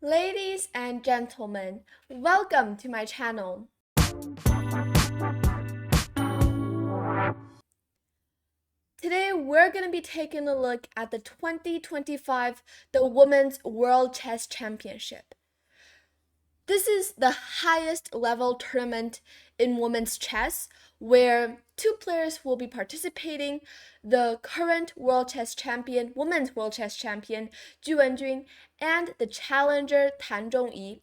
Ladies and gentlemen, welcome to my channel. Today we're going to be taking a look at the 2025 Women's World Chess Championship. This is the highest level tournament in women's chess where two players will be participating, the current world chess champion, women's world chess champion, Wenjun, and the challenger Tan Zhongyi.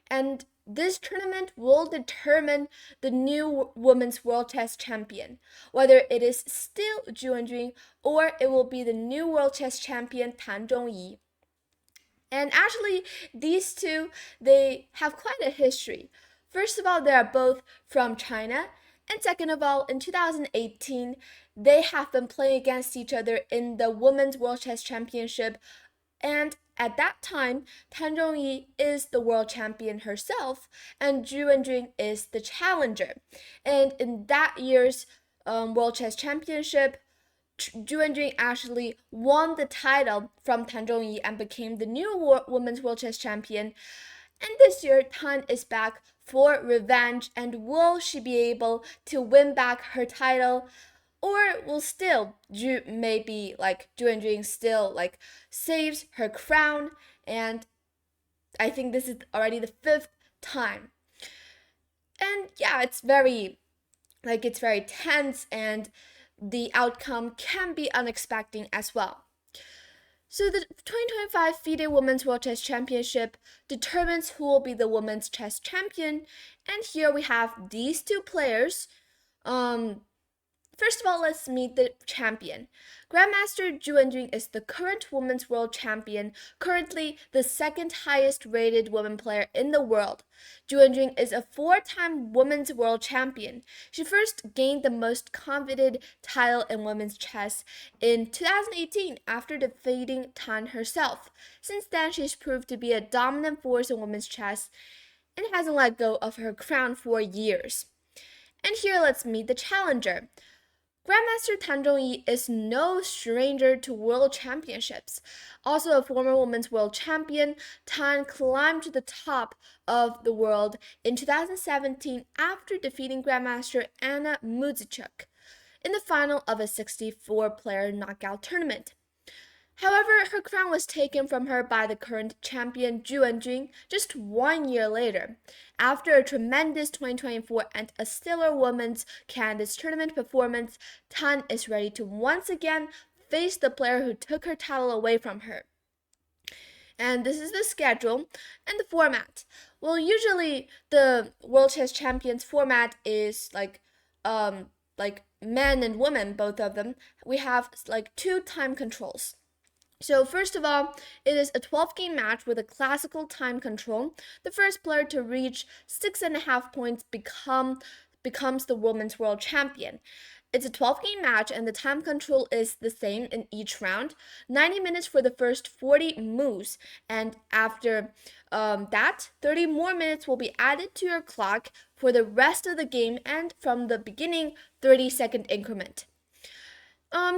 And this tournament will determine the new women's world chess champion, whether it is still Wenjun or it will be the new world chess champion Tan Zhongyi. And actually, these two, they have quite a history. First of all, they are both from China. And second of all, in 2018, they have been playing against each other in the Women's World Chess Championship. And at that time, Tan Zhongyi is the world champion herself, and Zhu Wenjun is the challenger. And in that year's World Chess Championship, Zhu Wenjun actually won the title from Tan Zhongyi and became the new Women's World Chess Champion. And this year, Tan is back for revenge, and will she be able to win back her title? Or will still Zhu Wenjun still saves her crown? And I think this is already the fifth time. And yeah, it's very tense, and the outcome can be unexpected as well. So the 2025 FIDE Women's World Chess Championship determines who will be the women's chess champion, and here we have these two players. First of all, let's meet the champion. Grandmaster Zhu Wenjun is the current women's world champion, currently the second highest rated woman player in the world. Zhu Wenjun is a four-time women's world champion. She first gained the most coveted title in women's chess in 2018 after defeating Tan herself. Since then, she's proved to be a dominant force in women's chess and hasn't let go of her crown for years. And here, let's meet the challenger. Grandmaster Tan Zhongyi is no stranger to world championships. Also a former women's world champion, Tan climbed to the top of the world in 2017 after defeating Grandmaster Anna Muzichuk in the final of a 64-player knockout tournament. However, her crown was taken from her by the current champion Zhu Wenjun just 1 year later. After a tremendous 2024 and a stellar women's Candidates tournament performance, Tan is ready to once again face the player who took her title away from her. And this is the schedule and the format. Well, usually the World Chess Champions format is like men and women, both of them. We have two time controls. So first of all, it is a 12-game match with a classical time control. The first player to reach 6.5 points becomes the women's world champion. It's a 12-game match, and the time control is the same in each round. 90 minutes for the first 40 moves, and after that, 30 more minutes will be added to your clock for the rest of the game, and from the beginning, 30-second increment.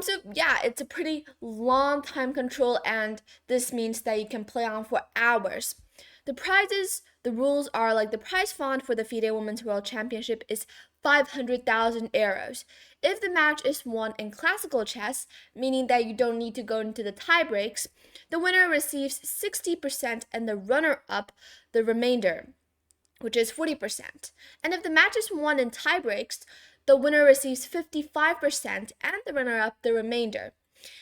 So yeah, it's a pretty long time control, and this means that you can play on for hours. The rules are the prize fund for the FIDE Women's World Championship is 500,000 euros. If the match is won in classical chess, meaning that you don't need to go into the tie breaks, the winner receives 60% and the runner-up the remainder, which is 40%. And if the match is won in tie breaks, the winner receives 55% and the runner-up the remainder.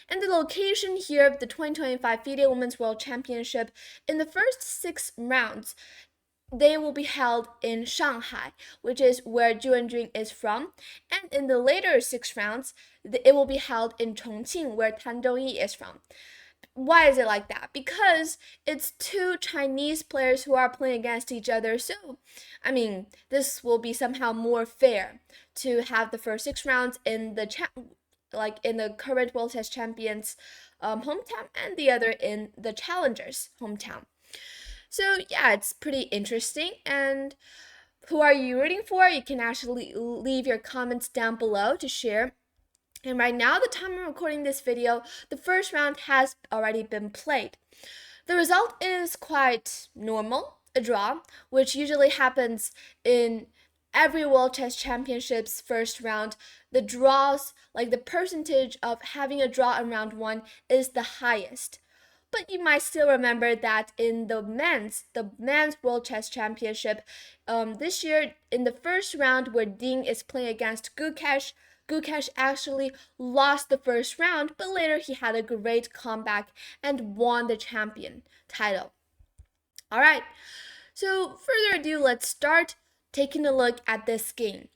And the location here of the 2025 FIDE Women's World Championship, in the first 6 rounds, they will be held in Shanghai, which is where Zhu Wenjun is from. And in the later 6 rounds, it will be held in Chongqing, where Tan Zhongyi is from. Why is it like that? Because it's two Chinese players who are playing against each other. So, this will be somehow more fair to have the first 6 rounds in the in the current World Chess Champions hometown, and the other in the challenger's hometown. So yeah, it's pretty interesting. And who are you rooting for? You can actually leave your comments down below to share. And right now, the time I'm recording this video, the first round has already been played. The result is quite normal, a draw, which usually happens in every World Chess Championships first round. The draws, like the percentage of having a draw in round one, is the highest. But you might still remember that in the men's World Chess Championship, this year in the first round where Ding is playing against Gukesh actually lost the first round, but later he had a great comeback and won the champion title. All right, so further ado, let's start taking a look at this game.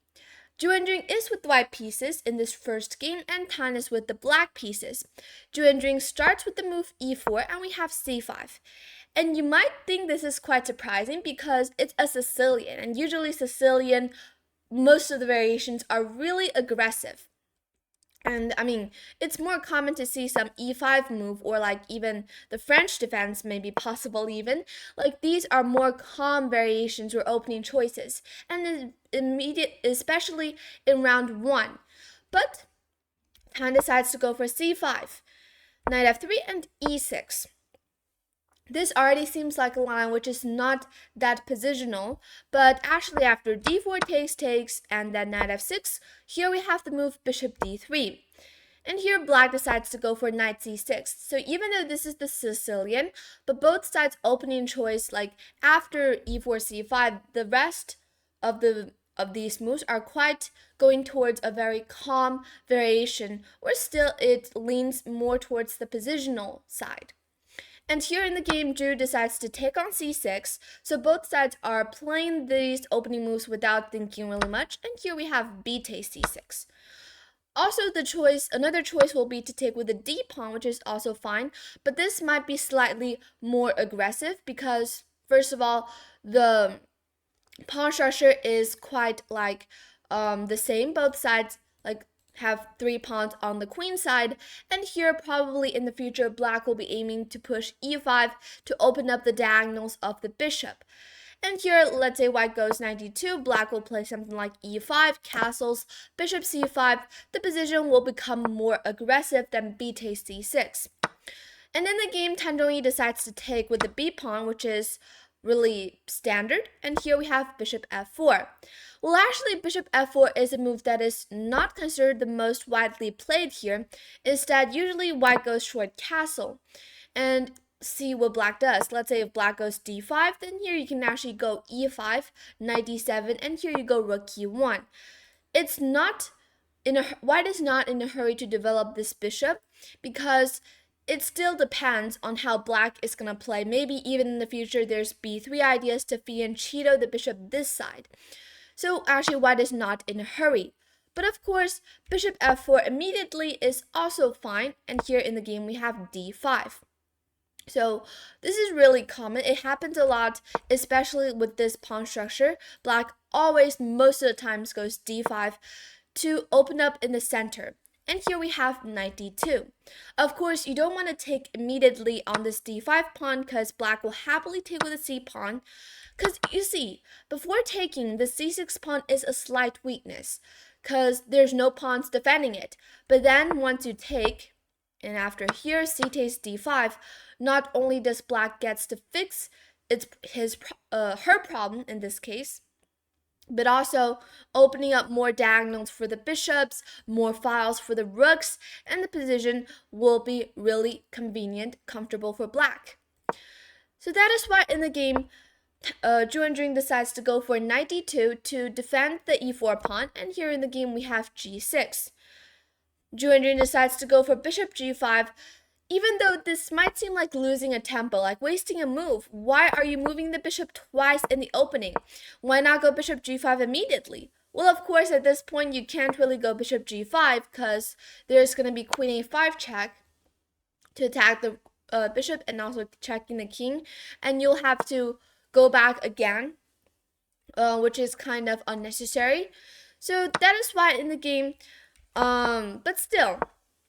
Wenjun is with the white pieces in this first game, and Tan is with the black pieces. Wenjun starts with the move e4, and we have c5. And you might think this is quite surprising because it's a Sicilian, and usually Sicilian, most of the variations are really aggressive. And I mean, it's more common to see some e5 move, or like even the French defense may be possible even. Like these are more calm variations or opening choices, and immediate, especially in round one. But Tan decides to go for c5, knight f3, and e6. This already seems like a line which is not that positional, but actually after d4 takes, and then knight f6, here we have the move bishop d3. And here black decides to go for knight c6. So even though this is the Sicilian, but both sides opening choice, like after e4 c5, the rest of these moves are quite going towards a very calm variation, or still it leans more towards the positional side. And here in the game, Zhu decides to take on c6, so both sides are playing these opening moves without thinking really much, and here we have b takes c6. Also, another choice will be to take with the d pawn, which is also fine, but this might be slightly more aggressive because, first of all, the pawn structure is quite like the same. Both sides like have 3 pawns on the queen side, and here probably in the future black will be aiming to push e5 to open up the diagonals of the bishop. And here, let's say white goes 92, black will play something like e5, castles, bishop c5. The position will become more aggressive than b takes c6. And in the game, Tan Zhongyi decides to take with the b pawn, which is really standard. And here we have bishop f4. Well, actually, bishop f4 is a move that is not considered the most widely played here. Instead, usually white goes short castle. And see what black does. Let's say if black goes d5, then here you can actually go e5, knight d7, and here you go rook e1. White is not in a hurry to develop this bishop because it still depends on how black is going to play. Maybe even in the future there's b3 ideas to fianchetto the bishop this side. So actually white is not in a hurry. But of course, bishop f4 immediately is also fine, and here in the game we have d5. So this is really common. It happens a lot, especially with this pawn structure. Black always, most of the times, goes d5 to open up in the center. And here we have knight d2. Of course, you don't want to take immediately on this d5 pawn because black will happily take with the c pawn. Because you see, before taking, the c6 pawn is a slight weakness because there's no pawns defending it. But then once you take, and after here c takes d5, not only does black gets to fix her problem in this case, but also opening up more diagonals for the bishops, more files for the rooks, and the position will be really convenient, comfortable for black. So that is why in the game, Wenjun decides to go for knight d2 to defend the e4 pawn, and here in the game we have g6. Wenjun decides to go for bishop g5. Even though this might seem like losing a tempo, like wasting a move, why are you moving the bishop twice in the opening? Why not go bishop g5 immediately? Well, of course, at this point, you can't really go bishop g5 because there's going to be queen a5 check to attack the bishop and also checking the king, and you'll have to go back again, which is kind of unnecessary. So that is why in the game, but still,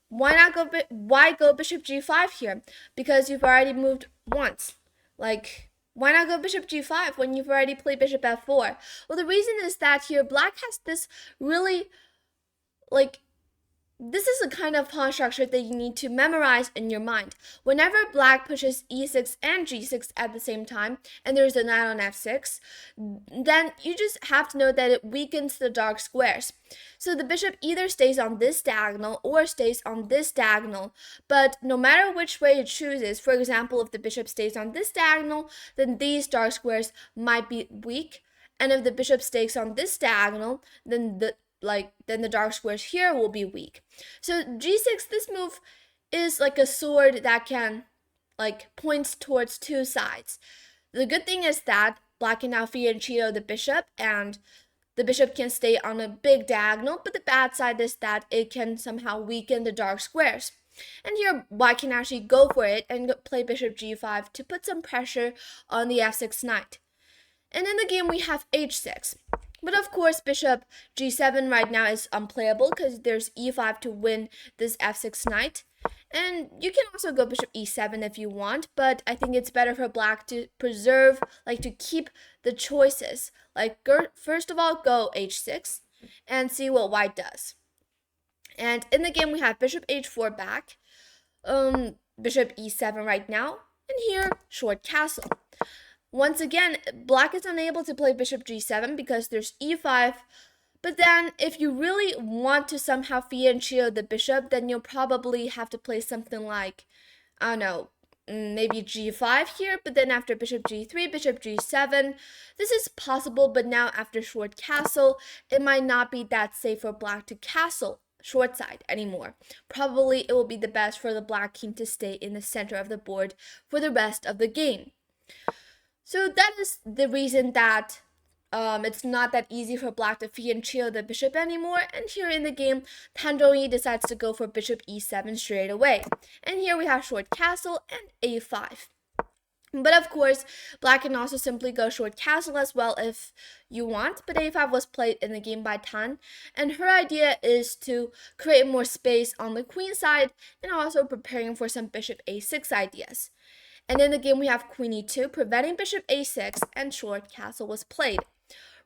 why go bishop g5 here? Because you've already moved once. Like, why not go bishop g5 when you've already played bishop f4? Well, the reason is that here black has this really, like, This is a kind of pawn structure that you need to memorize in your mind. Whenever black pushes e6 and g6 at the same time, and there's a knight on f6, then you just have to know that it weakens the dark squares. So the bishop either stays on this diagonal or stays on this diagonal. But no matter which way it chooses, for example, if the bishop stays on this diagonal, then these dark squares might be weak. And if the bishop stays on this diagonal, then the dark squares here will be weak. So g6, this move is like a sword that can points towards two sides. The good thing is that black can now fianchetto the bishop, and the bishop can stay on a big diagonal, but the bad side is that it can somehow weaken the dark squares. And here white can actually go for it and play bishop g5 to put some pressure on the f6 knight. And in the game we have h6. But of course, bishop g7 right now is unplayable because there's e5 to win this f6 knight. And you can also go bishop e7 if you want, but I think it's better for black to preserve, to keep the choices. First of all, go h6 and see what white does. And in the game, we have bishop h4 back, bishop e7 right now, and here, short castle. Once again, black is unable to play bishop g7 because there's e5. But then, if you really want to somehow fianchetto the bishop, then you'll probably have to play something like, I don't know, maybe g5 here. But then after bishop g3, bishop g7, this is possible. But now after short castle, it might not be that safe for black to castle short side anymore. Probably it will be the best for the black king to stay in the center of the board for the rest of the game. So that is the reason that it's not that easy for black to fianchetto the bishop anymore. And here in the game, Tan Zhongyi decides to go for bishop e7 straight away. And here we have short castle and a5. But of course, black can also simply go short castle as well if you want. But a5 was played in the game by Tan. And her idea is to create more space on the queen side and also preparing for some bishop a6 ideas. And in the game, we have queen e2, preventing bishop a6, and short castle was played.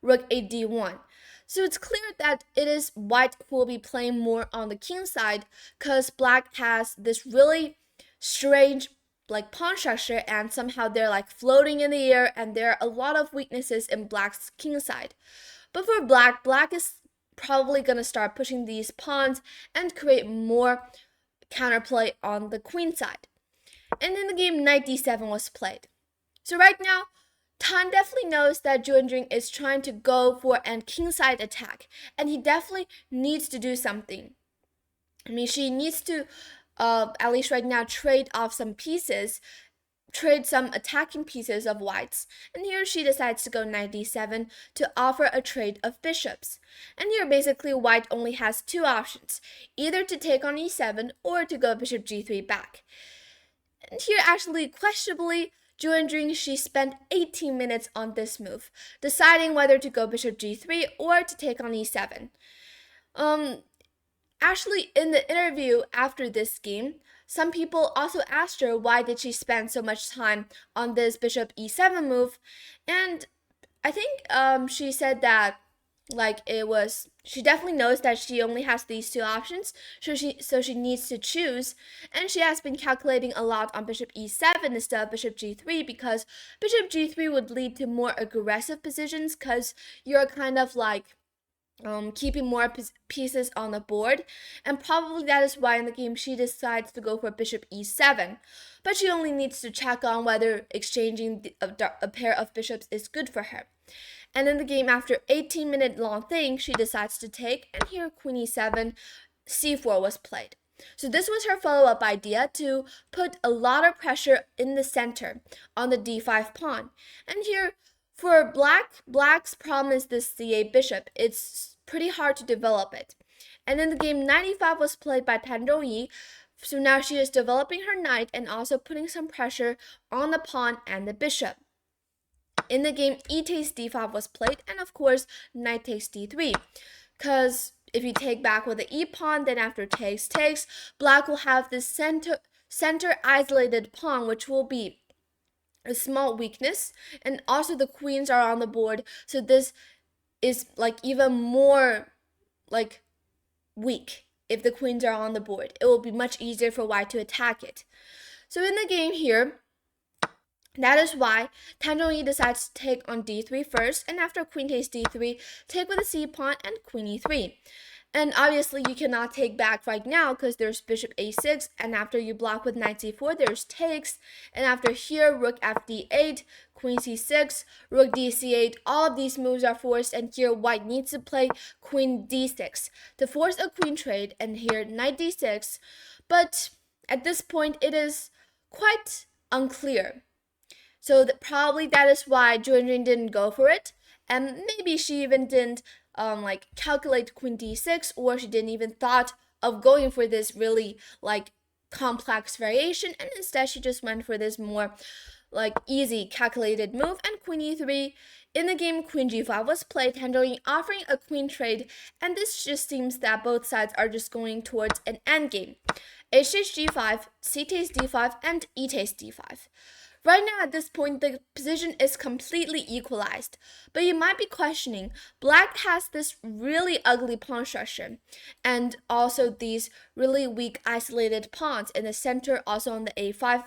Rook a d1. So it's clear that it is white who will be playing more on the king side because black has this really strange pawn structure, and somehow they're floating in the air, and there are a lot of weaknesses in black's king side. But for black is probably going to start pushing these pawns and create more counterplay on the queen side. And in the game, knight d7 was played. So right now, Tan definitely knows that Wenjun is trying to go for an kingside attack, and he definitely needs to do something. I mean, she needs to, at least right now, trade off some pieces, trade some attacking pieces of white's. And here she decides to go knight d7 to offer a trade of bishops. And here basically white only has two options, either to take on e7 or to go bishop g3 back. And here, actually, questionably, Wenjun, she spent 18 minutes on this move, deciding whether to go bishop g3 or to take on e7. Actually, in the interview after this game, some people also asked her why did she spend so much time on this bishop e7 move, and I think she said that she definitely knows that she only has these two options, so she needs to choose, and she has been calculating a lot on bishop e7 instead of bishop g3 because bishop g3 would lead to more aggressive positions because you're kind of keeping more pieces on the board, and probably that is why in the game she decides to go for bishop e7, but she only needs to check on whether exchanging a pair of bishops is good for her. And in the game, after 18-minute long thing, she decides to take, and here queen e7, c4 was played. So this was her follow-up idea to put a lot of pressure in the center on the d5 pawn. And here, for black's problem is this c8 bishop. It's pretty hard to develop it. And in the game, knight e5 was played by Tan Zhongyi. So now she is developing her knight and also putting some pressure on the pawn and the bishop. In the game, e takes d5 was played, and of course, knight takes d3. Because if you take back with the e pawn, then after takes, black will have this center isolated pawn, which will be a small weakness. And also the queens are on the board, so this is even more weak. if the queens are on the board. It will be much easier for white to attack it. So in the game here, that is why Tan Zhongyi decides to take on d3 first, and after queen takes d3, take with a c pawn and queen e3. And obviously you cannot take back right now because there's bishop a6, and after you block with knight c4, there's takes, and after here, rook f d8, queen c6, rook d c8, all of these moves are forced, and here white needs to play queen d6 to force a queen trade, and here knight d6, but at this point it is quite unclear. So probably that is why Zhu Wenjun didn't go for it, and maybe she even didn't calculate queen d6, or she didn't even thought of going for this really complex variation, and instead she just went for this more easy calculated move, and queen e3. In the game, queen g5 was played, Tan Zhongyi offering a queen trade, and this just seems that both sides are just going towards an endgame. H takes g5, c takes d5, and e takes d5. Right now, at this point, the position is completely equalized, but you might be questioning, black has this really ugly pawn structure, and also these really weak isolated pawns in the center, also on the a5,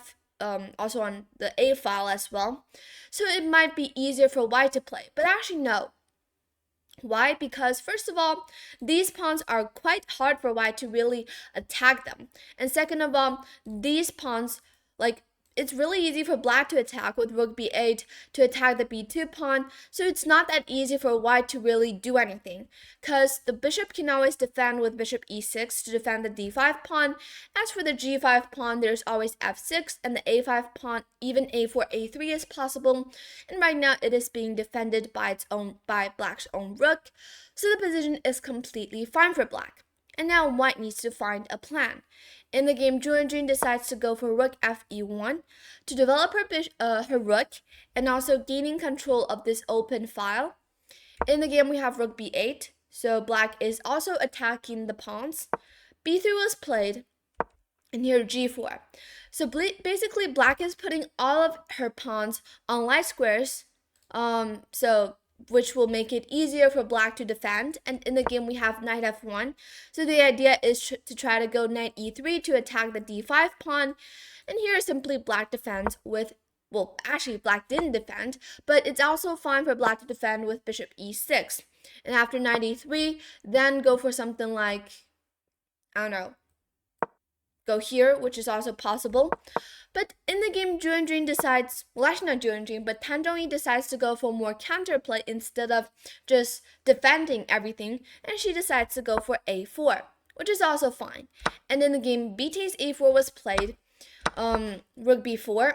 also on the a file as well. So it might be easier for white to play, but actually no. Why? Because first of all, these pawns are quite hard for white to really attack them, and second of all, these pawns, it's really easy for black to attack with rook b8 to attack the b2 pawn, so it's not that easy for white to really do anything, because the bishop can always defend with bishop e6 to defend the d5 pawn. As for the g5 pawn, there's always f6, and the a5 pawn, even a4, a3 is possible, and right now it is being defended by black's own rook, so the position is completely fine for black. And now white needs to find a plan. In the game, Zhu Wenjun decides to go for rook fe1 to develop her rook and also gaining control of this open file. In the game, we have rook b8, so black is also attacking the pawns. b3 was played, and here g4. So basically, black is putting all of her pawns on light squares, which will make it easier for black to defend. And in the game, we have knight f1. So the idea is to try to go knight e3 to attack the d5 pawn. And here simply black defends with, well, actually black didn't defend, but it's also fine for black to defend with bishop e6. And after knight e3, then go for something like, I don't know, go here, which is also possible. But in the game, Zhu Wenjun decides, well, actually not Zhu Wenjun, but Tan Zhongyi decides to go for more counterplay instead of just defending everything, and she decides to go for a4, which is also fine. And in the game, b takes a4 was played, rook b4.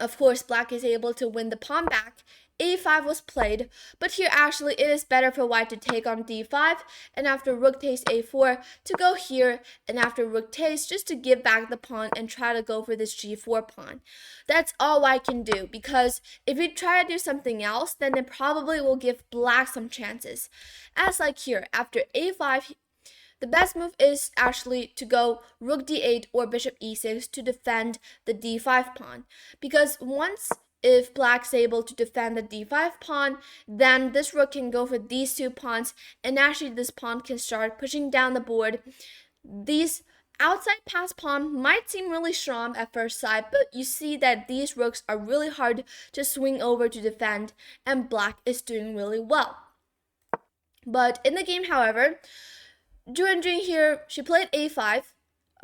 Of course, black is able to win the pawn back. a5 was played, but here actually it is better for white to take on d5, and after rook takes a4 to go here, and after rook takes just to give back the pawn and try to go for this g4 pawn. That's all white can do, because if you try to do something else, then it probably will give black some chances. As like here, after a5, the best move is actually to go rook d8 or bishop e6 to defend the d5 pawn, because if black's able to defend the d5 pawn, then this rook can go for these two pawns, and actually this pawn can start pushing down the board. These outside pass pawn might seem really strong at first sight, but you see that these rooks are really hard to swing over to defend, and black is doing really well. But in the game, however, Zhu Wenjun here, she played a5,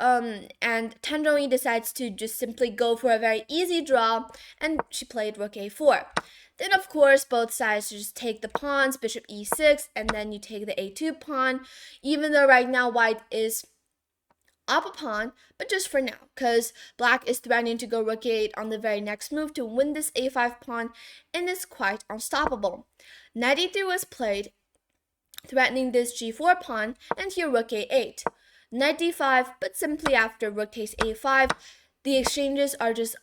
and Tan Zhongyi decides to just simply go for a very easy draw, and she played rook a4. Then, of course, both sides just take the pawns, bishop e6, and then you take the a2 pawn, even though right now white is up a pawn, but just for now, because black is threatening to go rook a8 on the very next move to win this a5 pawn, and is quite unstoppable. Knight e3 was played, threatening this g4 pawn, and here rook a8. Knight d5, but simply after rook takes a5, the exchanges are just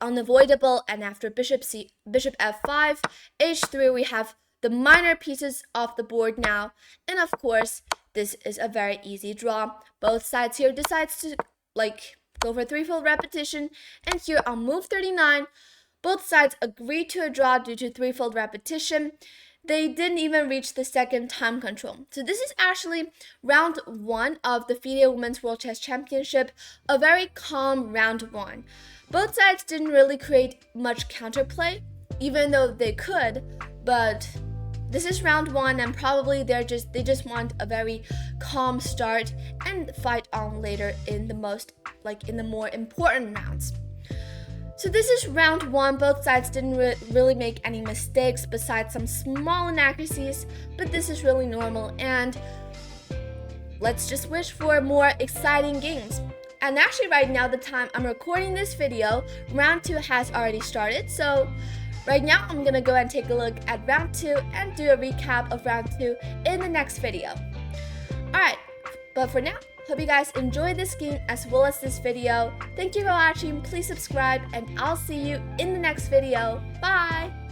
unavoidable, and after bishop f5, h3, we have the minor pieces off the board now, and of course, this is a very easy draw. Both sides here decides to go for threefold repetition, and here on move 39, both sides agree to a draw due to threefold repetition. they didn't even reach the second time control. So this is actually round 1 of the FIDE Women's World Chess Championship, a very calm round 1. Both sides didn't really create much counterplay, even though they could, but this is round 1 and probably they just want a very calm start and fight on later in the more important rounds. So this is round 1. Both sides didn't really make any mistakes besides some small inaccuracies, but this is really normal, and let's just wish for more exciting games. And actually right now, the time I'm recording this video, round 2 has already started, so right now I'm gonna go and take a look at round 2 and do a recap of round 2 in the next video. Alright, but for now, hope you guys enjoyed this game as well as this video. Thank you for watching, please subscribe, and I'll see you in the next video. Bye!